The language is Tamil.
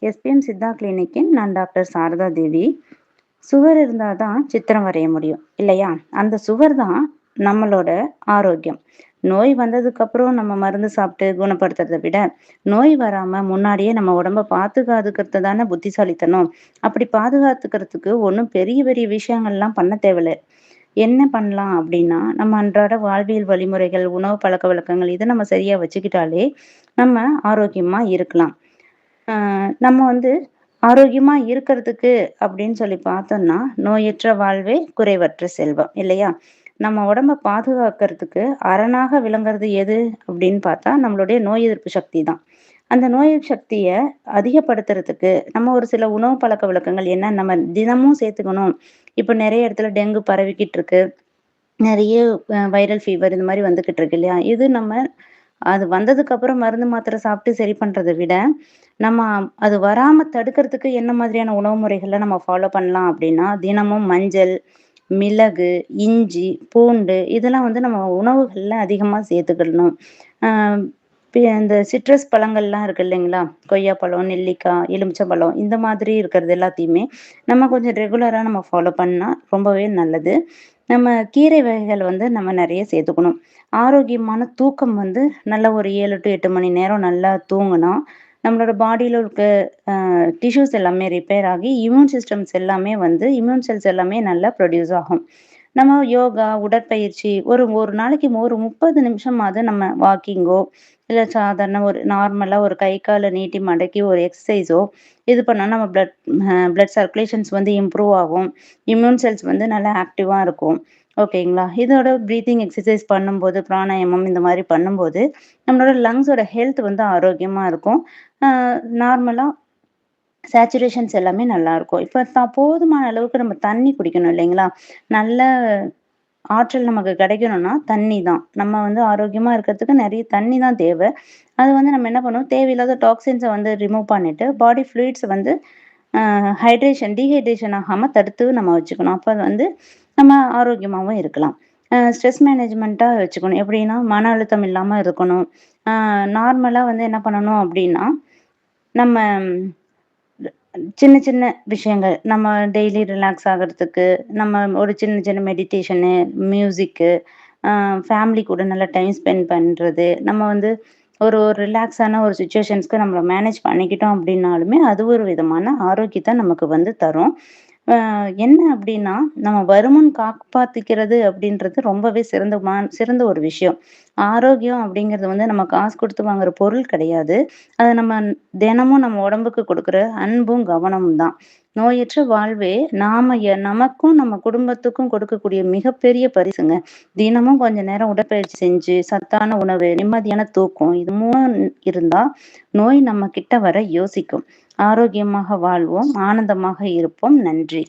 எஸ்பிஎம் சித்தா கிளினிக்கின் நான் டாக்டர் சாரதா தேவி. சுவர் இருந்தால் தான் சித்திரம் வரைய முடியும் இல்லையா? அந்த சுவர் தான் நம்மளோட ஆரோக்கியம். நோய் வந்ததுக்கு அப்புறம் நம்ம மருந்து சாப்பிட்டு குணப்படுத்துறத விட, நோய் வராம முன்னாடியே நம்ம உடம்ப பாதுகாத்துக்கிறது தானே புத்திசாலித்தனம். அப்படி பாதுகாத்துக்கிறதுக்கு ஒண்ணும் பெரிய பெரிய விஷயங்கள்லாம் பண்ண தேவையில்ல. என்ன பண்ணலாம் அப்படின்னா, நம்ம அன்றாட வாழ்வியல் வழிமுறைகள், உணவு பழக்கவழக்கங்கள் இத நம்ம சரியா வச்சுக்கிட்டாலே, நம்ம ஆரோக்கியமா இருக்கலாம். ஆ நம்ம வந்து ஆரோக்கியமா இருக்கிறதுக்கு அப்படின்னு சொல்லி பார்த்தோம்னா, நோயற்ற வாழ்வே குறைவற்ற செல்வம் இல்லையா? நம்ம உடம்ப பாதுகாக்கிறதுக்கு அரணாக விளங்குறது எது அப்படின்னு பார்த்தா, நம்மளுடைய நோய் எதிர்ப்பு சக்தி தான். அந்த நோய் எதிர்ப்பு சக்திய அதிகப்படுத்துறதுக்கு நம்ம ஒரு சில உணவு பழக்கவழக்கங்கள் என்ன நம்ம தினமும் சேர்த்துக்கணும். இப்ப நெறைய இடத்துல டெங்கு பரவிக்கிட்டு இருக்கு. நெறைய வைரல் ஃபீவர் இந்த மாரி வந்துகிட்டு இருக்கு இல்லையா? இது நம்ம அது வந்ததுக்கு அப்புறம் மருந்து, மாத்திரை சாப்பிட்டு சரி பண்றத விட, நம்ம அது வராம தடுக்கிறதுக்கு என்ன மாதிரியான உணவு முறைகள நம்ம ஃபாலோ பண்ணலாம் அப்படின்னா, தினமும் மஞ்சள், மிளகு, இஞ்சி, பூண்டு இதெல்லாம் வந்து நம்ம உணவுகள்ல அதிகமா சேர்த்துக்கிடணும். அ இந்த சிட்ரஸ் பழங்கள்லாம் இருக்கு இல்லைங்களா? கொய்யாப்பழம், நெல்லிக்காய், எலுமிச்சம்பழம் இந்த மாதிரி இருக்கிறது எல்லாத்தையுமே நம்ம கொஞ்சம் ரெகுலரா நம்ம ஃபாலோ பண்ணா ரொம்பவே நல்லது. நம்ம கீரை வகைகள் வந்து நம்ம நெறைய சேர்த்துக்கணும். ஆரோக்கியமான தூக்கம் வந்து நல்ல ஒரு 7 டூ 8 மணி நேரம் நல்லா தூங்குனா, நம்மளோட பாடியில இருக்க டிஷ்யூஸ் எல்லாமே ரிப்பேர் ஆகி, இம்யூன் சிஸ்டம்ஸ் எல்லாமே வந்து இம்யூன் செல்ஸ் எல்லாமே நல்லா ப்ரொடியூஸ் ஆகும். நம்ம யோகா, உடற்பயிற்சி ஒரு ஒரு நாளைக்கு ஒரு 30 நிமிஷமாவது நம்ம வாக்கிங்கோ, இல்ல சாதாரண ஒரு நார்மலா ஒரு கை கால நீட்டி மடக்கி ஒரு எக்சர்சைஸோ இது பண்ணா நம்ம பிளட் சர்க்குலேஷன்ஸ் வந்து இம்ப்ரூவ் ஆகும். இம்யூன் செல்ஸ் வந்து நல்லா ஆக்டிவா இருக்கும். ஓகேங்களா? இதோட பிரீத்திங் எக்சர்சைஸ் பண்ணும்போது, பிராணாயாமம் இந்த மாரி பண்ணும்போது, நம்மளோட லங்ஸோட ஹெல்த் வந்து ஆரோக்கியமா இருக்கும். அ நார்மலா சேச்சுரேஷன்ஸ் எல்லாமே நல்லாருக்கும். இப்ப போதுமான அளவுக்கு நம்ம தண்ணி குடிக்கணும் இல்லைங்களா? நல்ல ஆற்றல் நமக்கு கிடைக்கணும்னா தண்ணி தான். நம்ம வந்து ஆரோக்கியமா இருக்கிறதுக்கு நெறைய தண்ணி தான் தேவ. அது வந்து நம்ம என்ன பண்ணுவோம், தேவையில்லாத டாக்ஸின்ஸ வந்து ரிமூவ் பண்ணிட்டு, பாடி ஃப்ளூயிட்ஸ வந்து அ டீஹைட்ரேஷன் ஆகாம தடுத்து நம்ம வச்சுக்கணும். அப்ப அது வந்து நம்ம ஆரோக்கியமாவும் இருக்கலாம். ஸ்ட்ரெஸ் மேனேஜ்மென்ட்டா வச்சுக்கணும். எப்படின்னா, மன அழுத்தம் இல்லாம இருக்கணும். அ நார்மலா வந்து என்ன பண்ணணும் அப்படின்னா, நம்ம சின்ன சின்ன விஷயங்கள். நம்ம டெய்லி ரிலாக்ஸ் ஆகுறதுக்கு, நம்ம ஒரு சின்ன சின்ன மெடிடேஷனு, மியூசிக்கு, அ ஃபேமிலி கூட நல்லா டைம் ஸ்பெண்ட் பண்றது. நம்ம வந்து ஒரு ஒரு ரிலாக்ஸான ஒரு சிச்சுவேஷன்ஸ்க்கு நம்மள மேனேஜ் பண்ணிக்கிட்டோம் அப்டின்னாலுமே, அது ஒரு விதமான ஆரோக்கியத்த நமக்கு வந்து தரும். அ என்ன அப்டின்னா, நம்ம வருமுன் காப்பாத்திக்கிறது அப்டின்றது ரொம்பவே சிறந்த ஒரு விஷயம். ஆரோக்கியம் அப்டிங்கிறது வந்து நம்ம காசு குடுத்து வாங்குற பொருள் கிடையாது. அது நம்ம தினமும் நம்ம உடம்புக்கு குடுக்குற அன்பும், கவனமும் தான். நோயற்ற வாழ்வே நமக்கும், நம்ம குடும்பத்துக்கும் கொடுக்கக்கூடிய மிகப்பெரிய பரிசுங்க. தினமும் கொஞ்ச நேரம் உடற்பயிற்சி செஞ்சு, சத்தான உணவு, நிம்மதியான தூக்கம் இது 3ம் இருந்தா, நோய் நம்ம கிட்ட வர யோசிக்கும். ஆரோக்கியமாக வாழ்வோம், ஆனந்தமாக இருப்போம். நன்றி.